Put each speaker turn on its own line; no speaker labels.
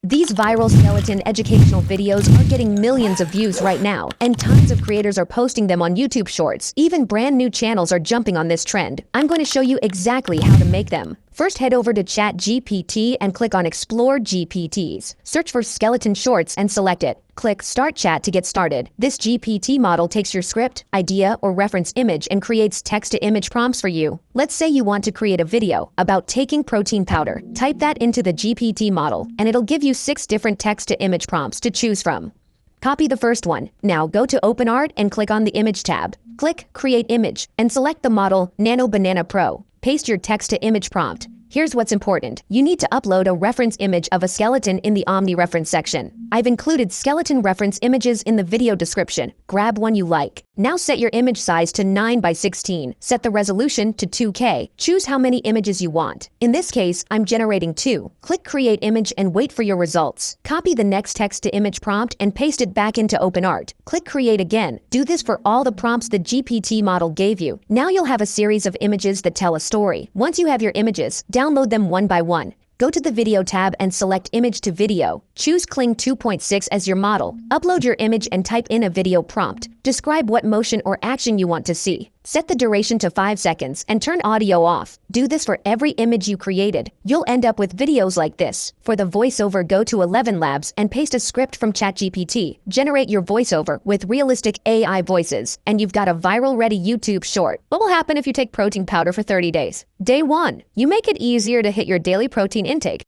These viral skeleton educational videos are getting millions of views right now, and tons of creators are posting them on YouTube Shorts. Even brand new channels are jumping on this trend. I'm going to show you exactly how to make them. First, head over to ChatGPT and click on Explore GPTs. Search for skeleton shorts and select it. Click Start Chat to get started. This GPT model takes your script, idea, or reference image and creates text-to-image prompts for you. Let's say you want to create a video about taking protein powder. Type that into the GPT model, and it'll give you 6 different text-to-image prompts to choose from. Copy the first one. Now go to OpenArt and click on the Image tab. Click Create Image and select the model Nano Banana Pro. Paste your text-to-image prompt. Here's what's important. You need to upload a reference image of a skeleton in the Omni reference section. I've included skeleton reference images in the video description. Grab one you like. Now set your image size to 9 by 16. Set the resolution to 2K. Choose how many images you want. In this case, I'm generating 2. Click Create Image and wait for your results. Copy the next text-to-image prompt and paste it back into OpenArt. Click Create again. Do this for all the prompts the GPT model gave you. Now you'll have a series of images that tell a story. Once you have your images, download them one by one. Go to the Video tab and select Image to Video. Choose Kling 2.6 as your model. Upload your image and type in a video prompt. Describe what motion or action you want to see. Set the duration to 5 seconds and turn audio off. Do this for every image you created. You'll end up with videos like this. For the voiceover, go to 11 Labs and paste a script from ChatGPT. Generate your voiceover with realistic AI voices, and you've got a viral-ready YouTube short. What will happen if you take protein powder for 30 days? Day 1. You make it easier to hit your daily protein intake.